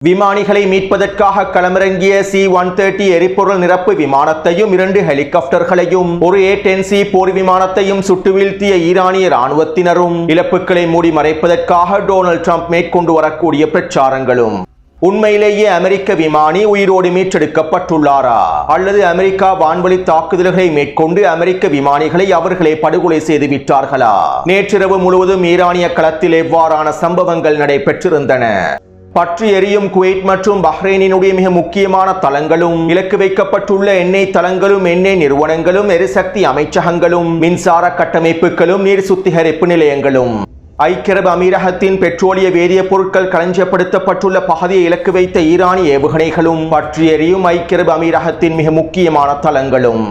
விமானிகளை மீட்பதற்காக களமிறங்கிய C-130 எரிபொருள் நிரப்பு விமானத்தையும் 2 ஹெலிகாப்டர்களையும் ஒரு A-10C போர் விமானத்தையும் சுட்டு வீழ்த்திய ஈரானிய ராணுவத்தினரும் இழப்புகளை மூடி மறைப்பதற்காக டொனால்ட் ட்ரம்ப் மேற்கொண்டு வரக்கூடிய பிரச்சாரங்களும். உண்மையிலேயே அமெரிக்க விமானி உயிரோடு மீட்டெடுக்கப்பட்டுள்ளாரா அல்லது அமெரிக்கா வான்வழி தாக்குதல்களை மேற்கொண்டு அமெரிக்க விமானிகளை அவர்களே படுகொலை செய்து விட்டார்களா? நேற்றிரவு முழுவதும் ஈரானிய களத்தில் எவ்வாறான சம்பவங்கள் நடைபெற்றிருந்தன? பற்றி எரியும் குவைத் மற்றும் பஹ்ரைனினுடைய மிக முக்கியமான தளங்களும், இலக்கு வைக்கப்பட்டுள்ள எண்ணெய் தளங்களும், எண்ணெய் நிறுவனங்களும், எரிசக்தி அமைச்சகங்களும், மின்சார கட்டமைப்புகளும், நீர் சுத்திகரிப்பு நிலையங்களும், ஐக்கிய அரபு அமீரகத்தின் பெட்ரோலிய வேதிய பொருட்கள் களஞ்சியப்படுத்தப்பட்டுள்ள பகுதியை இலக்கு வைத்த ஈரானிய ஏவுகணைகளும், பற்றி எரியும் ஐக்கிய அரபு அமீரகத்தின் மிக முக்கியமான தளங்களும்,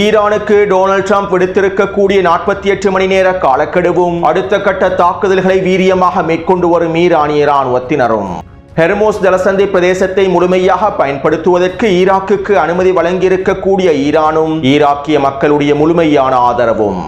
ஈரானுக்கு டொனால்ட் ட்ரம்ப் விடுத்திருக்கக்கூடிய 48 மணி நேர காலக்கெடுவும், அடுத்த கட்ட தாக்குதல்களை வீரியமாக மேற்கொண்டு வரும் ஈரானிய ராணுவத்தினரும், ஹெர்மோஸ் ஜலசந்தி பிரதேசத்தை முழுமையாக பயன்படுத்துவதற்கு ஈராக்குக்கு அனுமதி வழங்கியிருக்கக்கூடிய ஈரானும், ஈராக்கிய மக்களுடைய முழுமையான ஆதரவும்.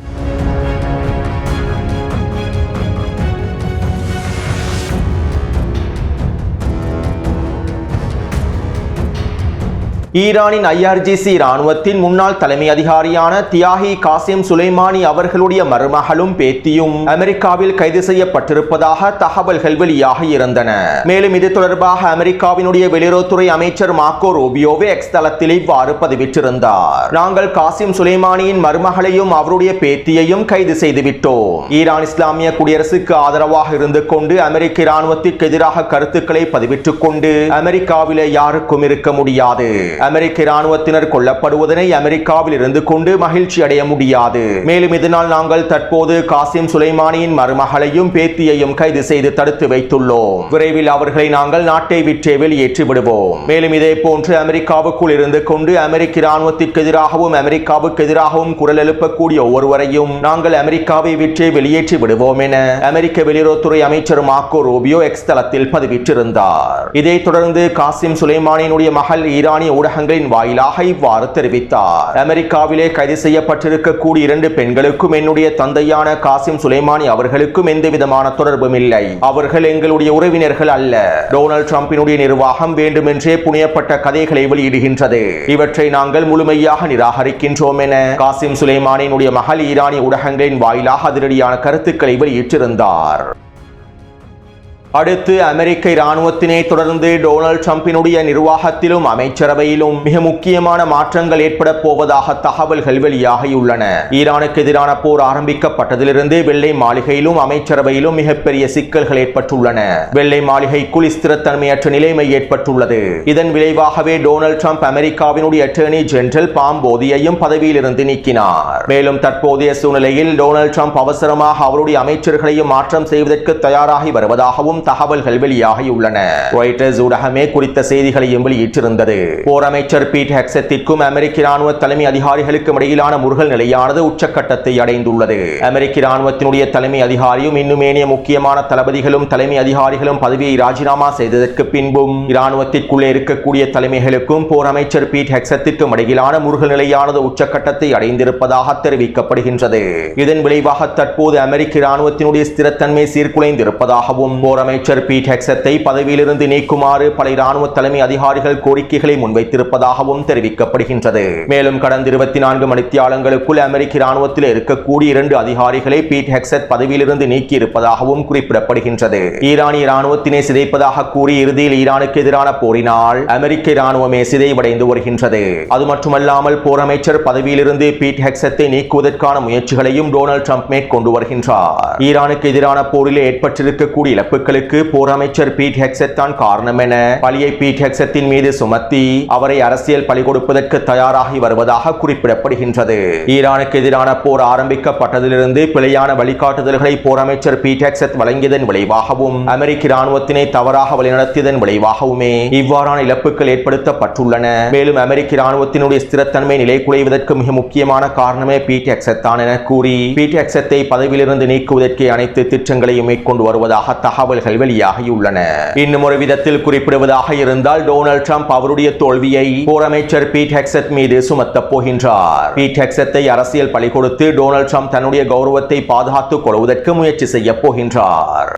ஈரானின் IRGC ராணுவத்தின் முன்னாள் தலைமை அதிகாரியான தியாகி காசிம் சுலைமானி அவர்களுடைய மருமகளும் பேத்தியும் அமெரிக்காவில் கைது செய்யப்பட்டிருப்பதாக தகவல்கள் வெளியாகி இருந்தன. மேலும் இது தொடர்பாக அமெரிக்காவினுடைய வெளியுறவுத்துறை அமைச்சர் மார்க்கோ ரூபியோவே எக்ஸ் தளத்தில் இவ்வாறு பதிவிட்டிருந்தார். நாங்கள் காசிம் சுலைமானியின் மருமகளையும் அவருடைய பேத்தியையும் கைது செய்துவிட்டோம். ஈரான் இஸ்லாமிய குடியரசுக்கு ஆதரவாக இருந்து கொண்டு அமெரிக்க ராணுவத்திற்கு எதிராக கருத்துக்களை பதிவிட்டுக் கொண்டு அமெரிக்காவிலே யாருக்கும் இருக்க முடியாது. அமெரிக்க ராணுவத்தினர் கொல்லப்படுவதனை அமெரிக்காவில் இருந்து கொண்டு மகிழ்ச்சி அடைய முடியாது. மேலும் இதனால் நாங்கள் தற்போது காசிம் சுலைமானியின் மருமகளையும் பேத்தியையும் கைது செய்து தடுத்து வைத்துள்ளோம். விரைவில் அவர்களை நாங்கள் நாட்டை விட்டே வெளியேற்றி விடுவோம். மேலும் இதே போன்று அமெரிக்காவுக்குள் இருந்து கொண்டு அமெரிக்க ராணுவத்திற்கு எதிராகவும் அமெரிக்காவுக்கு எதிராகவும் குரல் எழுப்பக்கூடிய ஒவ்வொருவரையும் நாங்கள் அமெரிக்காவை விட்டே வெளியேற்றி விடுவோம் என அமெரிக்க வெளியுறவுத்துறை அமைச்சர் மார்க்கோ ரூபியோ எக்ஸ் தளத்தில் பதிவிட்டிருந்தார். இதைத் தொடர்ந்து காசிம் சுலைமானியினுடைய மகள் ஈரானிய ஊடகங்களின் வாயிலாக இவ்வாறு தெரிவித்தார். அமெரிக்காவிலே கைது செய்யப்பட்டிருக்கக்கூடிய 2 பெண்களுக்கும் என்னுடைய தந்தையான காசிம் சுலைமானி அவர்களுக்கும் எந்த விதமான தொடர்பும் இல்லை. அவர்கள் எங்களுடைய உறவினர்கள் அல்ல. டொனால்ட் ட்ரம்பினுடைய நிர்வாகம் வேண்டுமென்றே புனையப்பட்ட கதைகளை வெளியிடுகின்றது. இவற்றை நாங்கள் முழுமையாக நிராகரிக்கின்றோம் என காசிம் சுலைமானியினுடைய மகள் ஈரானிய ஊடகங்களின் வாயிலாக அதிரடியான கருத்துக்களை வெளியிட்டிருந்தார். அடுத்து அமெரிக்க இராணுவத்தினை தொடர்ந்து டொனால்ட் ட்ரம்பினுடைய நிர்வாகத்திலும் அமைச்சரவையிலும் மிக முக்கியமான மாற்றங்கள் ஏற்பட போவதாக தகவல்கள் வெளியாகியுள்ளன. ஈரானுக்கு எதிரான போர் ஆரம்பிக்கப்பட்டதிலிருந்து வெள்ளை மாளிகையிலும் அமைச்சரவையிலும் மிகப்பெரிய சிக்கல்கள் ஏற்பட்டுள்ளன. வெள்ளை மாளிகைக்குள் ஸ்திரத்தன்மையற்ற நிலைமை ஏற்பட்டுள்ளது. இதன் விளைவாகவே டொனால்ட் ட்ரம்ப் அமெரிக்காவினுடைய அட்டர்னி ஜெனரல் பாம் போதியையும் பதவியிலிருந்து நீக்கினார். மேலும் தற்போதைய சூழ்நிலையில் டொனால்ட் ட்ரம்ப் அவசரமாக அவருடைய அமைச்சர்களையும் மாற்றம் செய்வதற்கு தயாராகி வருவதாகவும் தகவல்கள் வெளியாகியுள்ளன. ராய்ட்டர்ஸ் ஊடகமே குறித்த செய்திகளையும் வெளியிட்டிருந்தது. போர் அமைச்சர் பீட் ஹெக்ஸெத்திற்கும் அமெரிக்க ராணுவ தலைமை அதிகாரிகளுக்கும் இடையிலான முருகல் நிலையானது உச்சக்கட்டத்தை அடைந்துள்ளது. அமெரிக்க ராணுவத்தினுடைய தலைமை அதிகாரியும் இன்னும் ஏனைய முக்கியமான தளபதிகளும் தலைமை அதிகாரிகளும் பதவியை ராஜினாமா செய்ததற்கு பின்பும் இராணுவத்திற்குள்ளே இருக்கக்கூடிய தலைமைகளுக்கும் போர் அமைச்சர் பீட் ஹெக்ஸெத்திற்கும் இடையிலான முருகல் நிலையானது உச்சக்கட்டத்தை அடைந்திருப்பதாக தெரிவிக்கப்படுகின்றது. இதன் விளைவாக தற்போது அமெரிக்க ராணுவத்தினுடைய ஸ்திரத்தன்மை சீர்குலைந்திருப்பதாகவும் போர் அமைச்சர் பீட் ஹெக்ஸெத்தை பதவியிலிருந்து நீக்குமாறு பல இராணுவ தலைமை அதிகாரிகள் கோரிக்கைகளை முன்வைத்திருப்பதாகவும் தெரிவிக்கப்படுகின்றது. மேலும் கடந்த 24 மணித்தியாலங்களுக்குள் அமெரிக்க இராணுவத்தில் இருக்கக்கூடிய 2 அதிகாரிகளை பீட் ஹெக்ஸெட் பதவியிலிருந்து நீக்கி இருப்பதாகவும் குறிப்பிடப்படுகின்றது. ஈரானிய இராணுவத்தினை சிதைப்பதாக கூறி இறுதியில் ஈரானுக்கு எதிரான போரினால் அமெரிக்க இராணுவமே சிதைவடைந்து வருகின்றது. அது மட்டுமல்லாமல் போர் அமைச்சர் பதவியிலிருந்து பீட் ஹெக்ஸெத்தை நீக்குவதற்கான முயற்சிகளையும் டொனால்ட் ட்ரம்ப் மேற்கொண்டு வருகின்றார். ஈரானுக்கு எதிரான போரில் ஏற்பட்டிருக்கக்கூடிய இழப்புகளுக்கு போர் அமைச்சர் பீட் ஹெக்ஸெட் தான் காரணம் என பழியை பீட் ஹெக்ஸெத்தின் மீது சுமத்தி அவரை அரசியல் பழி கொடுப்பதற்கு தயாராகி வருவதாக குறிப்பிடப்படுகின்றது. ஈரானுக்கு எதிரான போர் ஆரம்பிக்கப்பட்டதிலிருந்து பிழையான வழிகாட்டுதல்களை போர் அமைச்சர் பீட் ஹெக்ஸெட் வழங்கியதன் விளைவாகவும் அமெரிக்க இராணுவத்தினை தவறாக வழிநடத்தியதன் விளைவாகவுமே இவ்வாறான இழப்புகள் ஏற்படுத்தப்பட்டுள்ளன. மேலும் அமெரிக்க இராணுவத்தினுடைய ஸ்திரத்தன்மை நிலை குலைவதற்கு மிக முக்கியமான காரணமே பீட் ஹெக்ஸெட் தான் என கூறி பீட் ஹெக்ஸெத்தை பதவியிலிருந்து நீக்குவதற்கு அனைத்து திட்டங்களையும் மேற்கொண்டு வருவதாக தகவல்கள் வெளியாகியுள்ளன. இன்னும் ஒரு விதத்தில் குறிப்பிடுவதாக இருந்தால் டொனால்ட் ட்ரம்ப் அவருடைய தோல்வியை போர் அமைச்சர் பீட் ஹெக்ஸெட் மீது சுமத்தப் போகின்றார். பீட் ஹெக்ஸெத்தை அரசியல் பழி கொடுத்து டொனால்ட் ட்ரம்ப் தன்னுடைய கௌரவத்தை பாதுகாத்துக் கொள்வதற்கு முயற்சி செய்ய போகின்றார்.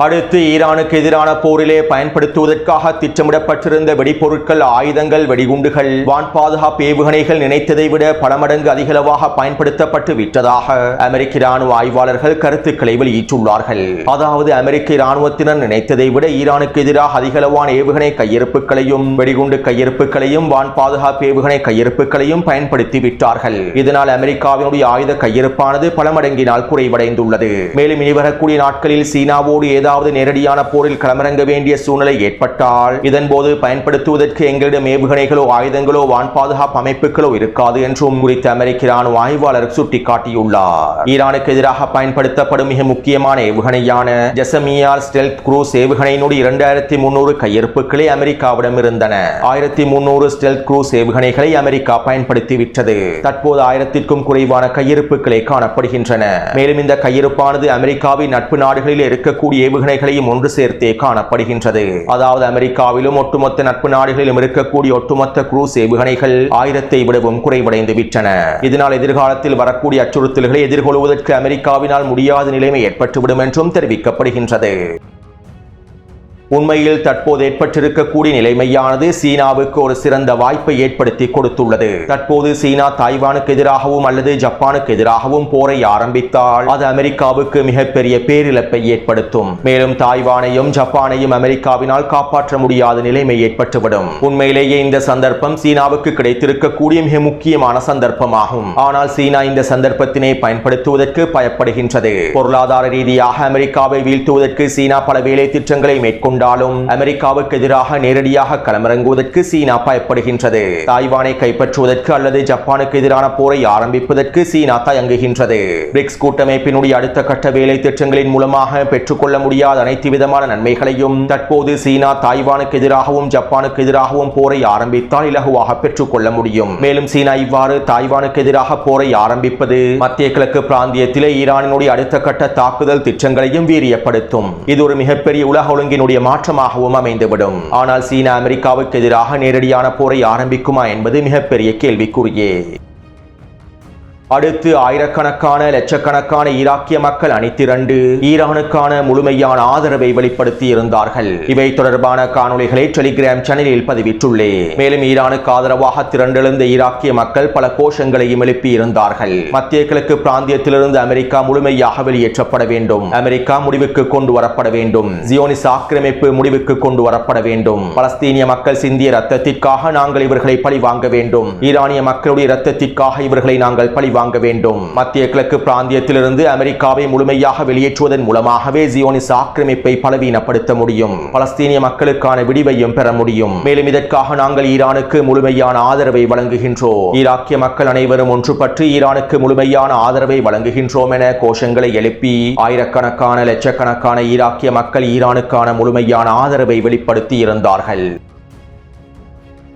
அடுத்து ஈரானுக்கு எதிரான போரிலே பயன்படுத்துவதற்காக திட்டமிடப்பட்டிருந்த வெடிப்பொருட்கள், ஆயுதங்கள், வெடிகுண்டுகள், வான் பாதுகாப்பு ஏவுகணைகள் நினைத்ததை விட பல மடங்கு அதிகளவாக பயன்படுத்தப்பட்டு விட்டதாக அமெரிக்க இராணுவ ஆய்வாளர்கள் கருத்துக்களை வெளியிட்டுள்ளார்கள். அதாவது அமெரிக்க இராணுவத்தினர் நினைத்ததை விட ஈரானுக்கு எதிராக அதிகளவான ஏவுகணை கையிருப்புகளையும், வெடிகுண்டு கையிருப்புகளையும், வான் பாதுகாப்பு ஏவுகணை கையிருப்புகளையும் பயன்படுத்தி விட்டார்கள். இதனால் அமெரிக்காவினுடைய ஆயுத கையிருப்பானது பல மடங்கினால் குறைவடைந்துள்ளது. மேலும் இனி வரக்கூடிய நாட்களில் சீனாவோடு ஏதாவது நேரடியான போரில் களமிறங்க வேண்டிய சூழ்நிலை ஏற்பட்டால் இதன்போது பயன்படுத்துவதற்கு எங்களிடம் ஏவுகணைகளோ, ஆயுதங்களோ, வான் பாதுகாப்பு அமைப்புகளோ இருக்காது என்றும் குறித்த அமெரிக்க இராணுவ ஆய்வாளர் சுட்டிக்காட்டியுள்ளார். ஈரானுக்கு எதிராக பயன்படுத்தப்படும் மிக முக்கியமான ஏவுகணையான ஜெசமியார் ஸ்டெல்த் குரூஸ் ஏவுகணையினுடைய 2300 கையிருப்புகளே அமெரிக்காவிடம் இருந்தன. 1300 ஸ்டெல்த் குரூஸ் ஏவுகணைகளை அமெரிக்கா பயன்படுத்திவிட்டது. தற்போது 1000க்கும் குறைவான கையிருப்புகளே காணப்படுகின்றன. மேலும் இந்த கையிருப்பானது அமெரிக்காவின் நட்பு நாடுகளில் இருக்கக்கூடிய ஏவுகணைகளையும் ஒன்று சேர்த்தே காணப்படுகின்றது. அதாவது அமெரிக்காவிலும் ஒட்டுமொத்த நட்பு நாடுகளிலும் இருக்கக்கூடிய ஒட்டுமொத்த குரூஸ் ஏவுகணைகள் 1000ஐ விடவும் குறைவடைந்து விட்டன. இதனால் எதிர்காலத்தில் வரக்கூடிய அச்சுறுத்தல்களை எதிர்கொள்வதற்கு அமெரிக்காவினால் முடியாத நிலைமை ஏற்பட்டுவிடும் என்றும் தெரிவிக்கப்படுகின்றது. உண்மையில் தற்போது ஏற்பட்டிருக்கக்கூடிய நிலைமையானது சீனாவுக்கு ஒரு சிறந்த வாய்ப்பை ஏற்படுத்தி கொடுத்துள்ளது. தற்போது சீனா தாய்வானுக்கு எதிராகவும் அல்லது ஜப்பானுக்கு எதிராகவும் போரை ஆரம்பித்தால் அது அமெரிக்காவுக்கு மிகப்பெரிய பேரிழப்பை ஏற்படுத்தும். மேலும் தாய்வானையும் ஜப்பானையும் அமெரிக்காவினால் காப்பாற்ற முடியாத நிலைமை ஏற்பட்டுவிடும். உண்மையிலேயே இந்த சந்தர்ப்பம் சீனாவுக்கு கிடைத்திருக்கக்கூடிய மிக முக்கியமான சந்தர்ப்பமாகும். ஆனால் சீனா இந்த சந்தர்ப்பத்தினை பயன்படுத்துவதற்கு பயப்படுகின்றது. பொருளாதார ரீதியாக அமெரிக்காவை வீழ்த்துவதற்கு சீனா பல வேலை திட்டங்களை மேற்கொண்டு அமெரிக்காவுக்கு எதிராக நேரடியாக களமிறங்குவதற்கு சீனா பயப்படுகின்றது. தாய்வானை கைப்பற்றுவதற்கு அல்லது ஜப்பானுக்கு எதிரான போரை ஆரம்பிப்பதற்கு சீனா தயங்குகின்றது. பிரிக்ஸ் கூட்டமைப்பினுடைய அடுத்த கட்ட வேலை திட்டங்களின் மூலமாக பெற்றுக்கொள்ள முடியாத அனைத்து விதமான நன்மைகளையும் தற்போது சீனா தாய்வானுக்கு எதிராகவும் ஜப்பானுக்கு எதிராகவும் போரை ஆரம்பித்தால் இலகுவாக பெற்றுக்கொள்ள முடியும். மேலும் சீனா இவ்வாறு தாய்வானுக்கு எதிராக போரை ஆரம்பிப்பது மத்திய கிழக்கு பிராந்தியத்திலே ஈரானினுடைய அடுத்த கட்ட தாக்குதல் திட்டங்களையும் வீரியப்படுத்தும். இது ஒரு மிகப்பெரிய உலக ஒழுங்கினுடைய மாற்றமாகவும் அமைந்துவிடும். ஆனால் சீனா அமெரிக்காவுக்கு எதிராக நேரடியான போரை ஆரம்பிக்குமா என்பது மிகப்பெரிய கேள்விக்குறியே. அடுத்து ஆயிரக்கணக்கான லட்சக்கணக்கான ஈராக்கிய மக்கள் அணிதிரண்டு ஈரானுக்கான முழுமையான ஆதரவை வெளிப்படுத்தி இருந்தார்கள். இவை தொடர்பான காணொளிகளை டெலிகிராம் சேனலில் பதிவிட்டுள்ளேன். மேலும் ஈரானுக்கு ஆதரவாக திரண்டெழுந்த ஈராக்கிய மக்கள் பல கோஷங்களையும் எழுப்பி இருந்தார்கள். மத்திய கிழக்கு பிராந்தியத்திலிருந்து அமெரிக்கா முழுமையாக வெளியேற்றப்பட வேண்டும், அமெரிக்கா முடிவுக்கு கொண்டு வரப்பட வேண்டும், ஜியோனிச ஆக்கிரமிப்பு முடிவுக்கு கொண்டு வரப்பட வேண்டும், பலஸ்தீனிய மக்கள் சிந்திய ரத்தத்திற்காக நாங்கள் இவர்களை பழி வாங்க வேண்டும், ஈரானிய மக்களுடைய ரத்தத்திற்காக இவர்களை நாங்கள் பழி வாங்க வேண்டும், மத்திய கிழக்கு பிராந்தியத்திலிருந்து அமெரிக்காவை முழுமையாக வெளியேற்றுவதன் மூலமாகவே ஜியோனிச ஆக்கிரமிப்பை பலவீனப்படுத்த முடியும், பலஸ்தீனிய மக்களுக்கான விடிவையும் பெற முடியும். மேலும் இதற்காக நாங்கள் ஈரானுக்கு முழுமையான ஆதரவை வழங்குகின்றோம், ஈராக்கிய மக்கள் அனைவரும் ஒன்றுபட்டு ஈரானுக்கு முழுமையான ஆதரவை வழங்குகின்றோம் என கோஷங்களை எழுப்பி ஆயிரக்கணக்கான லட்சக்கணக்கான ஈராக்கிய மக்கள் ஈரானுக்கான முழுமையான ஆதரவை வெளிப்படுத்தி இருந்தார்கள்.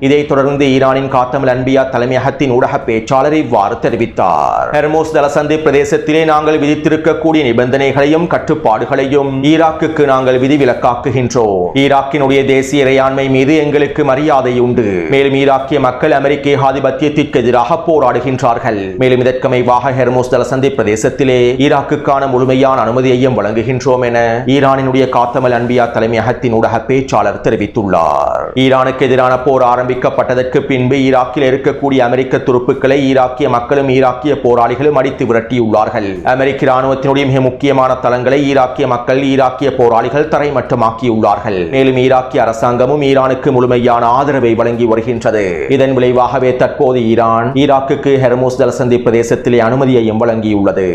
இதைத் தொடர்ந்து ஈரானின் காத்தமல் அன்பியா தலைமையகத்தின் ஊடக பேச்சாளர் இவ்வாறு தெரிவித்தார். ஹெர்மோஸ் ஜலசந்தி பிரதேசத்திலே நாங்கள் விதித்திருக்கக்கூடிய நிபந்தனைகளையும் கட்டுப்பாடுகளையும் ஈராக்குக்கு நாங்கள் விதிவிலக்காக்குகின்றோம். ஈராக்கினுடைய தேசிய இறையாண்மை மீது எங்களுக்கு மரியாதை உண்டு. மேலும் ஈராக்கிய மக்கள் அமெரிக்க ஏகாதிபத்தியத்திற்கு எதிராக போராடுகின்றார்கள். மேலும் இதற்கமைவாக ஹெர்மோஸ் ஜலசந்தி பிரதேசத்திலே ஈராக்குக்கான முழுமையான அனுமதியையும் வழங்குகின்றோம் என ஈரானினுடைய காத்தமல் அன்பியா தலைமையகத்தின் ஊடக பேச்சாளர் தெரிவித்துள்ளார். ஈரானுக்கு எதிரான போர் ஆரம்பிக்கப்பட்டதற்கு பின்பு ஈராக்கில் இருக்கக்கூடிய அமெரிக்க துருப்புக்களை ஈராக்கிய மக்களும் ஈராக்கிய போராளிகளும் அடித்து விரட்டியுள்ளார்கள். அமெரிக்க இராணுவத்தினுடைய மிக முக்கியமான தளங்களை ஈராக்கிய மக்கள், ஈராக்கிய போராளிகள் தரைமட்டமாக்கியுள்ளார்கள். மேலும் ஈராக்கிய அரசாங்கமும் ஈரானுக்கு முழுமையான ஆதரவை வழங்கி வருகின்றது. இதன் விளைவாகவே தற்போது ஈரான் ஈராக்குக்கு ஹெர்மோஸ் ஜலசந்தி பிரதேசத்திலே அனுமதியையும் வழங்கியுள்ளது.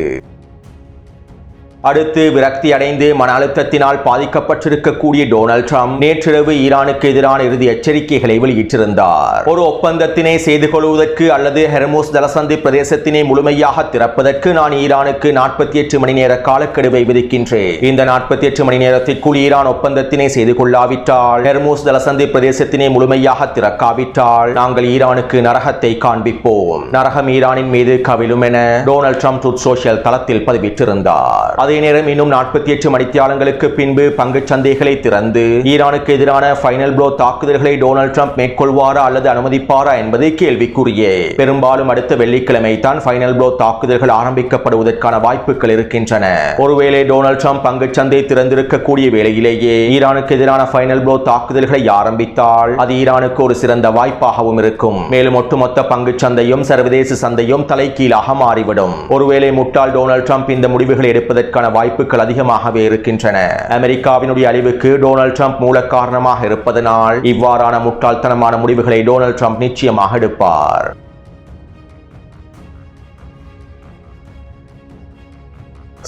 அடுத்து விரக்தி அடைந்து மன அழுத்தத்தினால் பாதிக்கப்பட்டிருக்கக்கூடிய டொனால்ட் ட்ரம்ப் நேற்றிரவு ஈரானுக்கு எதிரான இறுதி எச்சரிக்கைகளை வெளியிட்டிருந்தார். ஒரு ஒப்பந்தத்தினை செய்து கொள்வதற்கு அல்லது ஹெர்மோஸ் ஜலசந்தி பிரதேசத்தினை முழுமையாக திறப்பதற்கு நான் ஈரானுக்கு 48 மணி நேர காலக்கெடுவை விதிக்கின்றேன். இந்த 48 மணி நேரத்திற்குள் ஈரான் ஒப்பந்தத்தினை செய்து கொள்ளாவிட்டால், ஹெர்மோஸ் ஜலசந்தி பிரதேசத்தினை முழுமையாக திறக்காவிட்டால் நாங்கள் ஈரானுக்கு நரகத்தை காண்பிப்போம், நரகம் ஈரானின் மீது கவிழும் என டொனால்ட் ட்ரம்ப் ட்ரூத் சோஷியல் தளத்தில் பதிவிட்டிருந்தார். அதே நேரம் இன்னும் 48 மணித்தியாலங்களுக்கு பின்பு பங்குச் சந்தைகளை திறந்து ஈரானுக்கு எதிரான ஃபைனல் ப்ளோ தாக்குதல்களை டொனால்ட் ட்ரம்ப் மேற்கொள்வாரா அல்லது அனுமதிப்பாரா என்பது கேள்விக்குரியே. பெரும்பாலும் அடுத்த வெள்ளிக்கிழமை தான் ஃபைனல் ப்ளோ தாக்குதல்கள் ஆரம்பிக்கப்படுவதற்கான வாய்ப்புகள் இருக்கின்றன. ஒருவேளை டொனால்ட் ட்ரம்ப் பங்குச் சந்தை திறந்திருக்கக்கூடிய வேளையிலேயே ஈரானுக்கு எதிரான ஃபைனல் ப்ளோ தாக்குதல்களை ஆரம்பித்தால் அது ஈரானுக்கு ஒரு சிறந்த வாய்ப்பாகவும் இருக்கும். மேலும் ஒட்டுமொத்த பங்குச் சந்தையும் சர்வதேச சந்தையும் தலைகீழாக மாறிவிடும். ஒருவேளை முட்டாள் டொனால்ட் ட்ரம்ப் இந்த முடிவுகளை எடுப்பதற்கான வாய்ப்புகள் அதிகமாகவே இருக்கின்றன. அமெரிக்காவினுடைய அழிவுக்கு டொனால்ட் ட்ரம்ப் மூல காரணமாக இருப்பதனால் இவ்வாறான முட்டாள்தனமான முடிவுகளை டொனால்ட் ட்ரம்ப் நிச்சயமாக எடுப்பார்.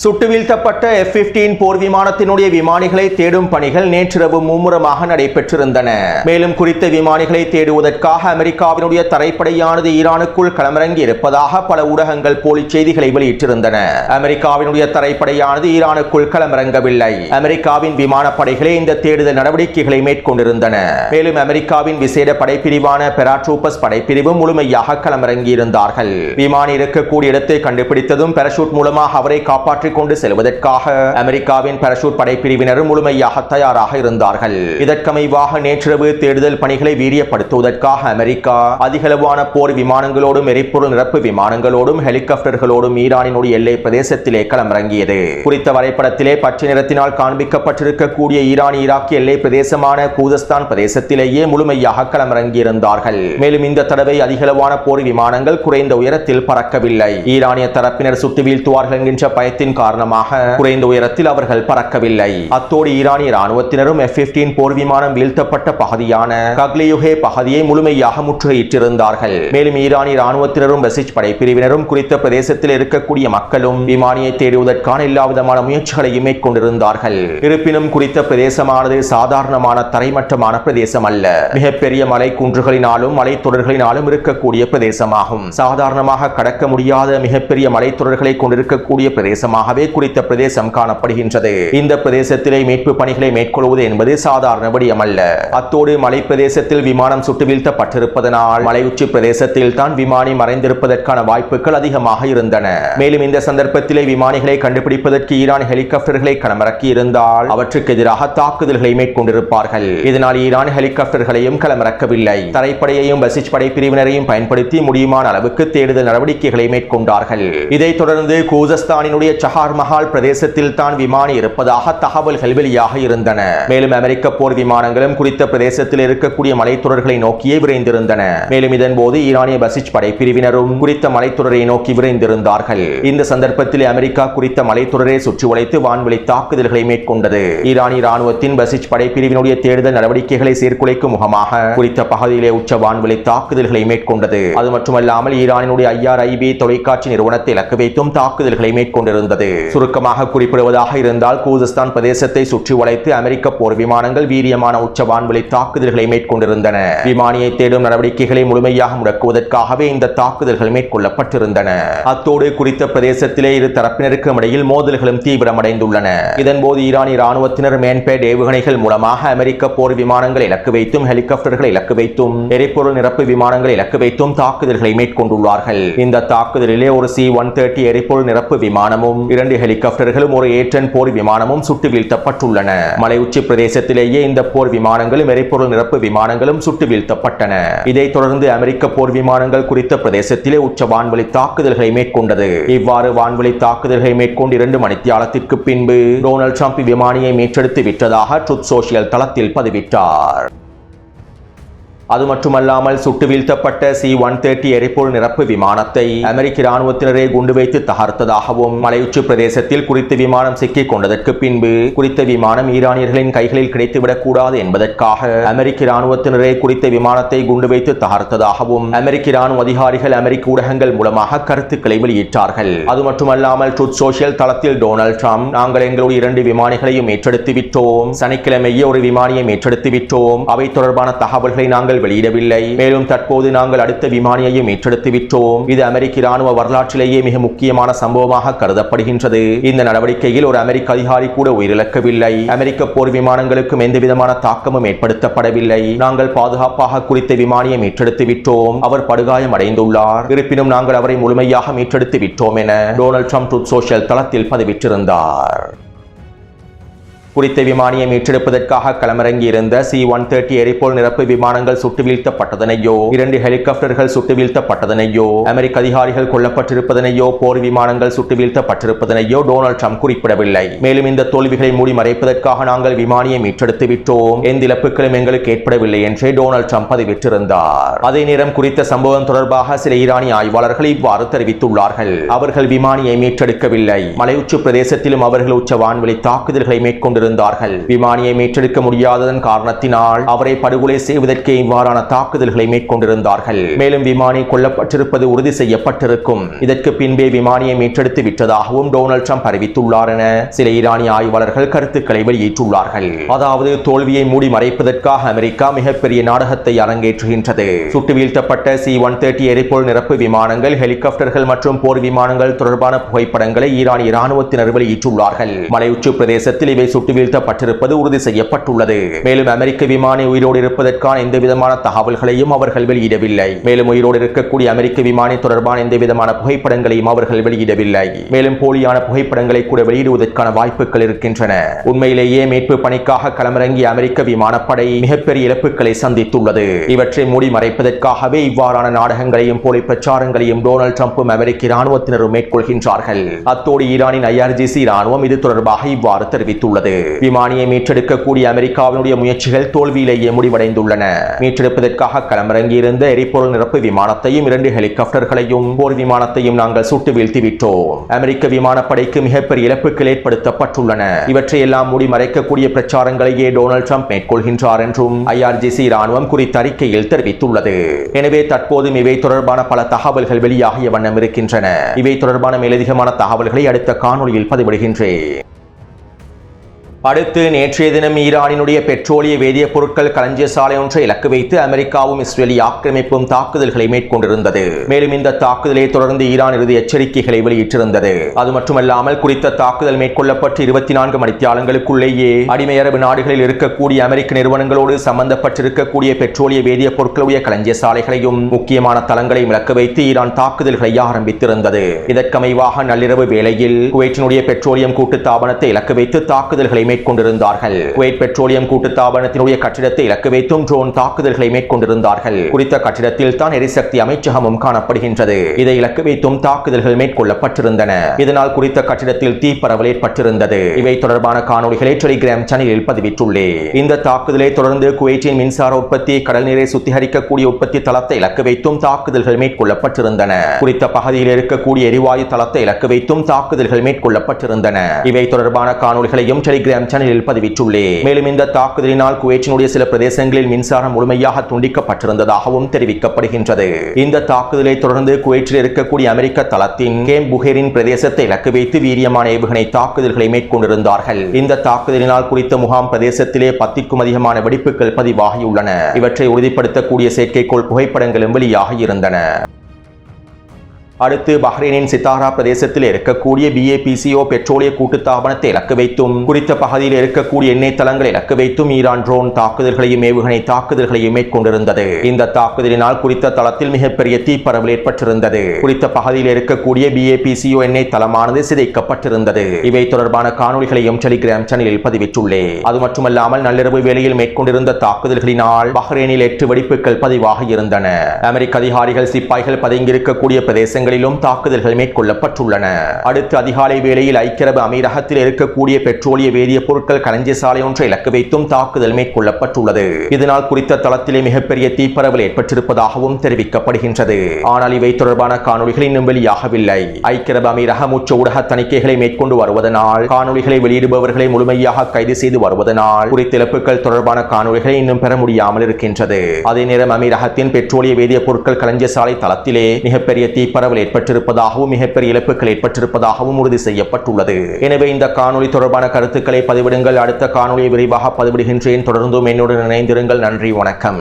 சுட்டு வீழ்த்தப்பட்ட F-15 போர் விமானத்தினுடைய விமானிகளை தேடும் பணிகள் நேற்றிரவு மும்முரமாக நடைபெற்றிருந்தன. மேலும் குறித்த விமானிகளை தேடுவதற்காக அமெரிக்காவினுடைய தரைப்படையானது ஈரானுக்குள் களமிறங்கி இருப்பதாக பல ஊடகங்கள் போலி செய்திகளை வெளியிட்டிருந்தன. அமெரிக்காவினுடைய தரைப்படையானது ஈரானுக்குள் களமிறங்கவில்லை. அமெரிக்காவின் விமானப்படைகளே இந்த தேடுதல் நடவடிக்கைகளை மேற்கொண்டிருந்தன. மேலும் அமெரிக்காவின் விசேட படைப்பிரிவான பெராட்ரூபஸ் படைப்பிரிவு முழுமையாக களமிறங்கி இருந்தார்கள். விமானி இருக்கக்கூடிய இடத்தை கண்டுபிடித்ததும் பாராசூட் மூலமாக அவரை காப்பாற்ற கொண்டு செல்வதற்காக அமெரிக்காவின் பாராசூட் படைப்பிரிவினர் முழுமையாக தயாராக இருந்தார்கள். இதற்கமைவாக நேற்றிரவு தேடுதல் பணிகளை வீரியப்படுத்துவதற்காக அமெரிக்கா அதிகளவான போர் விமானங்களோடும் எரிபொருள் நிரப்பு விமானங்களோடும் ஹெலிகாப்டர்களோடும் ஈரானினுடைய எல்லை பிரதேசத்திலே களமிறங்கியது. குறித்த வரைபடத்திலே பச்சை நிறத்தினால் காண்பிக்கப்பட்டிருக்கக்கூடிய ஈரான் ஈராக்கிய எல்லை பிரதேசமான கூதஸ்தான் பிரதேசத்திலேயே முழுமையாக களமிறங்கியிருந்தார்கள். மேலும் இந்த தடவை அதிகளவான போர் விமானங்கள் குறைந்த உயரத்தில் பறக்கவில்லை. ஈரானிய தரப்பினர் சுட்டு வீழ்த்துவார்கள் என்கின்ற பயத்தின் காரணமாக குறைந்த உயரத்தில் அவர்கள் பறக்கவில்லை. அத்தோடு ஈரானிய ராணுவத்தினரும் F-15 போர் விமானம் வீழ்த்தப்பட்ட பகுதியான கக்லியுகே பகுதியை முழுமையாக முற்றுகையிட்டிருந்தார்கள். மேலும் ஈரானிய ராணுவத்தினரும் பெசிச் படைப்பிரிவினரும் குறித்த பிரதேசத்தில் இருக்கக்கூடிய மக்களும் விமானியை தேடுவதற்கான எல்லாவிதமான முயற்சிகளையும் மேற்கொண்டிருந்தார்கள். இருப்பினும் குறித்த பிரதேசமானது சாதாரணமான தரைமட்டமான பிரதேசம் அல்ல. மிகப்பெரிய மலை குன்றுகளினாலும் மலைத்தொடர்களினாலும் இருக்கக்கூடிய பிரதேசமாகும். சாதாரணமாக கடக்க முடியாத மிகப்பெரிய மலைத்தொடர்களை கொண்டிருக்கக்கூடிய பிரதேசமாகவே குறித்த பிரதேசம் காணப்படுகின்றது. இந்த பிரதேசத்திலே மீட்பு பணிகளை மேற்கொள்வது என்பது சாதாரண விடயமல்ல. அத்தோடு மலை பிரதேசத்தில் விமானம் சுட்டு வீழ்த்தப்பட்டிருப்பதனால் மலை உச்சி பிரதேசத்தில் தான் விமானி மறைந்திருப்பதற்கான வாய்ப்புகள் அதிகமாக இருந்தன. மேலும் இந்த சந்தர்ப்பத்திலே விமானிகளை கண்டுபிடிப்பதற்கு ஈரான் ஹெலிகாப்டர்களை களமிறக்கி இருந்தால் அவற்றுக்கு எதிராக தாக்குதல்களை மேற்கொண்டிருப்பார்கள். இதனால் ஈரான் ஹெலிகாப்டர்களையும் களமிறக்கவில்லை. தரைப்படையையும் பசிச் படைப்பிரிவினரையும் பயன்படுத்தி முடியுமான அளவுக்கு தேடுதல் நடவடிக்கைகளை மேற்கொண்டார்கள். இதைத் தொடர்ந்து கூதஸ்தானினுடைய சஹார் மஹால் பிரதேசத்தில் தான் விமானி இருப்பதாக தகவல்கள் வெளியாக இருந்தன. மேலும் அமெரிக்க போர் விமானங்களும் குறித்த பிரதேசத்தில் இருக்கக்கூடிய மலைத்தொடர்களை நோக்கியே விரைந்திருந்தன. மேலும் இதன் போது ஈரானிய பசிச் படைப்பிரிவினரும் குறித்த மலைத்தொடரை நோக்கி விரைந்திருந்தார்கள். இந்த சந்தர்ப்பத்தில் அமெரிக்கா குறித்த மலைத்தொடரை சுற்றி வளைத்து வான்வெளி தாக்குதல்களை மேற்கொண்டது. ஈரானிய ராணுவத்தின் பசிச் படைப்பிரிவினுடைய தேடுதல் நடவடிக்கைகளை சீர்குலைக்கும் முகமாக குறித்த பகுதியிலே உச்ச வான்வெளி தாக்குதல்களை மேற்கொண்டது. அது மட்டுமல்லாமல் ஈரானினுடைய IRIB தொலைக்காட்சி நிறுவனத்தை இலக்கு வைத்தும் தாக்குதல்களை மேற்கொண்டிருந்தது. சுருக்கமாக குறிப்பிடுவதாக இருந்தால் கூதஸ்தான் பிரதேசத்தை சுற்றி வளைத்து அமெரிக்க போர் விமானங்கள் வீரியமான உச்ச வான்வெளி தாக்குதல்களை மேற்கொண்டிருந்தன. விமானியை தேடும் நடவடிக்கைகளை முழுமையாக முடக்குவதற்காகவே இந்த தாக்குதல்கள் மேற்கொள்ளப்பட்டிருந்தன. அத்தோடு குறித்த பிரதேசத்திலே இரு தரப்பினருக்கும் இடையில் மோதல்களும் தீவிரமடைந்துள்ளன. இதன்போது ஈரானிய ராணுவத்தினர் மேன்பேட் ஏவுகணைகள் மூலமாக அமெரிக்க போர் விமானங்களை இலக்கு வைத்தும் ஹெலிகாப்டர்களை இலக்கு வைத்தும் எரிபொருள் நிரப்பு விமானங்களை இலக்கு வைத்தும் தாக்குதல்களை மேற்கொண்டுள்ளார்கள். இந்த தாக்குதலிலே ஒரு C-130 எரிபொருள் நிரப்பு விமானமும் 2 ஹெலிகாப்டர்களும் ஒரு A-10 போர் விமானமும் சுட்டு வீழ்த்தப்பட்டுள்ளன. மலை உச்சி பிரதேசத்திலேயே இந்த போர் விமானங்களும் எரிபொருள் நிரப்பு விமானங்களும் சுட்டு வீழ்த்தப்பட்டன. இதைத் தொடர்ந்து அமெரிக்க போர் விமானங்கள் குறித்த பிரதேசத்திலே உச்ச வான்வெளி தாக்குதல்களை மேற்கொண்டது. இவ்வாறு வான்வெளி தாக்குதல்களை மேற்கொண்டு 2 மணித்தியாலத்திற்கு பின்பு டொனால்ட் ட்ரம்ப் விமானியை மீட்டெடுத்து விட்டதாக ட்ரூத் சோஷியல் தளத்தில் பதிவிட்டார். அது மட்டுமல்லாமல் சுட்டு வீழ்த்தப்பட்ட C-130 எரிபொருள் நிரப்பு விமானத்தை அமெரிக்க ராணுவத்தினரே குண்டு வைத்து தகர்த்ததாகவும் மலையுச்சி பிரதேசத்தில் குறித்த விமானம் சிக்கிக் கொண்டதற்கு பின்பு குறித்த விமானம் ஈரானியர்களின் கைகளில் கிடைத்துவிடக் கூடாது என்பதற்காக அமெரிக்க ராணுவத்தினரே குறித்த விமானத்தை குண்டு வைத்து தகர்த்ததாகவும் அமெரிக்க ராணுவ அதிகாரிகள் அமெரிக்க ஊடகங்கள் மூலமாக கருத்துக்களை வெளியிட்டார்கள். அது மட்டுமல்லாமல் ட்ரூத் சோஷியல் தளத்தில் டொனால்ட் ட்ரம்ப், நாங்கள் எங்களுடைய 2 விமானிகளையும் மீட்டெடுத்து விட்டோம், சனிக்கிழமையே ஒரு விமானியை மீட்டெடுத்து விட்டோம், அவை தொடர்பான தகவல்களை நாங்கள் தகவல்கள் வெளியிடவில்லை. மேலும் தற்போது நாங்கள் அடுத்த விமானியை மீட்டெடுத்து விட்டோம். இது அமெரிக்க இராணுவ வரலாற்றிலேயே மிக முக்கியமான சம்பவமாக கருதப்படுகின்றது. இந்த நடவடிக்கையில் ஒரு அமெரிக்க அதிகாரி கூட உயிரிழக்கவில்லை. அமெரிக்க போர் விமானங்களுக்கும் எந்தவிதமான தாக்கமும் ஏற்படுத்தப்படவில்லை. நாங்கள் பாதுகாப்பாக குறித்த விமானியை மீட்டெடுத்து விட்டோம். அவர் படுகாயம் அடைந்துள்ளார். இருப்பினும் நாங்கள் அவரை முழுமையாக மீட்டெடுத்து விட்டோம் என டொனால்ட் ட்ரம்ப் ட்ரூத் சோஷியல் தளத்தில் பதிவிட்டிருந்தார். குறித்த விமானியை மீட்டெடுப்பதற்காக களமிறங்கியிருந்த C-130 எரிபொருள் நிரப்பு விமானங்கள் சுட்டு வீழ்த்தப்பட்டதனையோ, 2 ஹெலிகாப்டர்கள் சுட்டு வீழ்த்தப்பட்டதனையோ, அமெரிக்க அதிகாரிகள் கொல்லப்பட்டிருப்பதனையோ, போர் விமானங்கள் சுட்டு வீழ்த்தப்பட்டிருப்பதனையோ டொனால்ட் ட்ரம்ப் குறிப்பிடவில்லை. மேலும் இந்த தோல்விகளை மூடி மறைப்பதற்காக நாங்கள் விமானியை மீட்டெடுத்து விட்டோம், எந்த இழப்புகளும் எங்களுக்கு ஏற்படவில்லை என்றே டொனால்ட் ட்ரம்ப் பதிவிட்டிருந்தார். அதே நேரம் குறித்த சம்பவம் தொடர்பாக சில ஈரானிய ஆய்வாளர்கள் இவ்வாறு தெரிவித்துள்ளார்கள். அவர்கள் விமானியை மீட்டெடுக்கவில்லை. மலையுச்சி பிரதேசத்திலும் அவர்கள் உச்ச வான்வெளி தாக்குதல்களை மேற்கொண்டு விமானியை மீட்டெடுக்க முடியாததன் காரணத்தினால் அவரை படுகொலை செய்வதற்கு இவ்வாறான தாக்குதல்களை மேற்கொண்டிருந்தார்கள். மேலும் விமானி கொல்லப்பட்டிருப்பது உறுதி செய்யப்பட்டிருக்கும். இதற்கு பின்பே விமானியை மீட்டெடுத்து விட்டதாகவும் டொனால்ட் ட்ரம்ப் அறிவித்துள்ளார் என சில ஈரானிய ஆய்வாளர்கள் கருத்துக்களை வெளியிட்டுள்ளார்கள். அதாவது தோல்வியை மூடி மறைப்பதற்காக அமெரிக்கா மிகப்பெரிய நாடகத்தை அரங்கேற்றுகின்றது. சுட்டு வீழ்த்தப்பட்ட C-130 எரிபொருள் நிரப்பு விமானங்கள், ஹெலிகாப்டர்கள் மற்றும் போர் விமானங்கள் தொடர்பான புகைப்படங்களை ஈரானிய இராணுவத்தினர் வெளியிட்டுள்ளார்கள். மலையுச்சி பிரதேசத்தில் இவை சுட்டு வீழ்த்தப்பட்டிருப்பது உறுதி செய்யப்பட்டுள்ளது. மேலும் அமெரிக்க விமானி உயிரோடு இருப்பதற்கான எந்தவிதமான தகவல்களையும் அவர்கள் வெளியிடவில்லை. மேலும் உயிரோடு இருக்கக்கூடிய அமெரிக்க விமானி தொடர்பான எந்தவிதமான புகைப்படங்களையும் அவர்கள் வெளியிடவில்லை. மேலும் போலியான புகைப்படங்களை கூட வெளியிடுவதற்கான வாய்ப்புகள் இருக்கின்றன. உண்மையிலேயே மீட்பு பணிக்காக களமிறங்கிய அமெரிக்க விமானப்படை மிகப்பெரிய இழப்புகளை சந்தித்துள்ளது. இவற்றை மூடி மறைப்பதற்காகவே இவ்வாறான நாடகங்களையும் போலி பிரச்சாரங்களையும் டொனால்ட் ட்ரம்பும் அமெரிக்க இராணுவத்தினரும் மேற்கொள்கின்றார்கள். அத்தோடு ஈரானின் IRGC இராணுவம் இது தொடர்பாக இவ்வாறு தெரிவித்துள்ளது. விமானியை மீட்டெடுக்கக்கூடிய அமெரிக்காவினுடைய முயற்சிகள் தோல்வியிலேயே முடிவடைந்துள்ளன. மீட்டெடுப்பதற்காக களமிறங்கியிருந்த எரிபொருள் நிரப்பு விமானத்தையும், 2 ஹெலிகாப்டர்களையும், போர் விமானத்தையும் நாங்கள் சுட்டு வீழ்த்திவிட்டோம். அமெரிக்க விமானப்படைக்கு மிகப்பெரிய இழப்புகள் ஏற்படுத்தப்பட்டுள்ளன. இவற்றையெல்லாம் மூடி மறைக்கக்கூடிய பிரச்சாரங்களையே டொனால்ட் ட்ரம்ப் மேற்கொள்கின்றார் என்றும் IRGC இராணுவம் குறித்த அறிக்கையில் தெரிவித்துள்ளது. எனவே தற்போதும் இவை தொடர்பான பல தகவல்கள் வெளியாகிய வண்ணம் இருக்கின்றன. இவை தொடர்பான மேலதிகமான தகவல்களை அடுத்த காணொளியில் பதிவிடுகின்றேன். அடுத்து நேற்றைய தினம் ஈரானினுடைய பெட்ரோலிய வேதிய பொருட்கள் களஞ்சிய சாலை ஒன்றை இலக்கு வைத்து அமெரிக்காவும் இஸ்ரேலிய ஆக்கிரமிப்பும் தாக்குதல்களை மேற்கொண்டிருந்தது. மேலும் இந்த தாக்குதலை தொடர்ந்து ஈரான் இறுதி எச்சரிக்கைகளை வெளியிட்டிருந்தது. அது மட்டுமல்லாமல் குறித்த தாக்குதல் மேற்கொள்ளப்பட்டு 24 மணித்தியாலங்களுக்குள்ளேயே அடிமை அரபு நாடுகளில் இருக்கக்கூடிய அமெரிக்க நிறுவனங்களோடு சம்பந்தப்பட்டிருக்கக்கூடிய பெட்ரோலிய வேதிய பொருட்களுடைய களஞ்சிய சாலைகளையும் முக்கியமான தளங்களையும் இலக்கு வைத்து ஈரான் தாக்குதல்களை ஆரம்பித்திருந்தது. இதற்கமைவாக நள்ளிரவு வேளையில் குவைட்டினுடைய பெட்ரோலியம் கூட்டு தாபனத்தை இலக்கு வைத்து தாக்குதல்களை மேற்கொண்டிருந்தார்கள். குவைட் பெட்ரோலியம் கூட்டு தாபனத்தினுடைய கட்டிடத்தை இலக்கு வைத்தும் ட்ரோன் தாக்குதல்களை மேற்கொண்டிருந்தார்கள். குறித்த கட்டிடத்தில் தான் எரிசக்தி அமைச்சகமும் காணப்படுகின்றது. இதை இலக்கு வைத்தும் தாக்குதல்கள் மேற்கொள்ளப்பட்டிருந்தன. இதனால் குறித்த கட்டிடத்தில் தீப்பரவல் ஏற்பட்டிருந்தது. இவை தொடர்பான காணொளிகளை டெலிகிராம் சேனலில் பதிவிட்டுள்ளேன். இந்த தாக்குதலை தொடர்ந்து குவைட்டின் மின்சார உற்பத்தி, கடல் நீரை சுத்திகரிக்கக்கூடிய உற்பத்தி தளத்தை இலக்கு வைத்தும் தாக்குதல்கள் மேற்கொள்ளப்பட்டிருந்தன. குறித்த பகுதியில் இருக்கக்கூடிய எரிவாயு தளத்தை இலக்கு வைத்தும் தாக்குதல்கள் மேற்கொள்ளப்பட்டிருந்தன. இவை தொடர்பான காணொளிகளையும் டெலிகிராம் சேனலில் பதிவிட்டுள்ளேன். மேலும் இந்த தாக்குதலினால் குவைட்டினுடைய சில பிரதேசங்களில் மின்சாரம் முழுமையாக துண்டிக்கப்பட்டிருந்ததாகவும் தெரிவிக்கப்படுகின்றது. இந்த தாக்குதலை தொடர்ந்து குவைட்டில் இருக்கக்கூடிய அமெரிக்க தளத்தின் கேம் புகேரின் பிரதேசத்தை இலக்கு வைத்து வீரியமான ஏவுகணை தாக்குதல்களை மேற்கொண்டிருந்தார்கள். இந்த தாக்குதலினால் குறித்த முகாம் பிரதேசத்திலே 10க்கும் அதிகமான வெடிப்புகள் பதிவாகியுள்ளன. இவற்றை உறுதிப்படுத்தக்கூடிய செயற்கைக்கோள் புகைப்படங்களும் வெளியாகி இருந்தன. அடுத்து பஹ்ரைனின் சித்தாரா பிரதேசத்தில் இருக்கக்கூடிய BAPCO பெட்ரோலிய கூட்டுத்தாபனத்தை இலக்கு வைத்தும் குறித்த பகுதியில் இருக்கக்கூடிய எண்ணெய் தளங்களை இலக்கு வைத்தும் ஈரான் ட்ரோன் தாக்குதல்களையும் ஏவுகணை தாக்குதல்களையும் மேற்கொண்டிருந்தது. இந்த தாக்குதலினால் குறித்த தளத்தில் மிகப்பெரிய தீப்பரவல் ஏற்பட்டிருந்தது. குறித்த பகுதியில் இருக்கக்கூடிய BAPCO எண்ணெய் தளமானது சிதைக்கப்பட்டிருந்தது. இவை தொடர்பான காணொளிகளையும் டெலிகிராம் சேனலில் பதிவிட்டுள்ளேன். அது மட்டுமல்லாமல் நள்ளிரவு வேளையில் மேற்கொண்டிருந்த தாக்குதல்களினால் பஹ்ரைனில் 8 வெடிப்புகள் பதிவாகி இருந்தன. அமெரிக்க அதிகாரிகள் சிப்பாய்கள் பதுங்கியிருக்கக்கூடிய பிரதேசங்கள் தாக்குதல்கள் மேற்கொள்ளப்பட்டுள்ளன. அடுத்து அதிகாலை வேளையில் ஐக்கிய அரபு அமீரகத்தில் இருக்கக்கூடிய பெட்ரோலிய வேதிய பொருட்கள் களஞ்சிய சாலை ஒன்றை இலக்கு வைத்தும் தாக்குதல் மேற்கொள்ளப்பட்டுள்ளது. இதனால் குறித்த தளத்திலே மிகப்பெரிய தீப்பரவல் ஏற்பட்டிருப்பதாகவும் தெரிவிக்கப்படுகின்றது. ஆனால் இவை தொடர்பான காணொளிகள் இன்னும் வெளியாகவில்லை. ஐக்கிய அரபு அமீரகம் உச்ச ஊடக தணிக்கைகளை மேற்கொண்டு வருவதனால், காணொளிகளை வெளியிடுபவர்களை முழுமையாக கைது செய்து வருவதனால் குறித்த இழப்புகள் தொடர்பான காணொளிகளை இன்னும் பெற முடியாமல் இருக்கின்றது. அதே நேரம் அமீரகத்தின் பெட்ரோலிய வேதிய பொருட்கள் களஞ்சிய சாலை தளத்திலே மிகப்பெரிய தீப்பரவல் ஏற்பட்டிருப்பதாகவும் மிகப்பெரிய இழப்புகள் ஏற்பட்டிருப்பதாகவும் உறுதி செய்யப்பட்டுள்ளது. எனவே இந்த காணொளி தொடர்பான கருத்துக்களை பதிவிடுங்கள். அடுத்த காணொளியை விரைவாக பதிவிடுகின்றேன். தொடர்ந்தும் என்னுடன் இணைந்திருங்கள். நன்றி, வணக்கம்.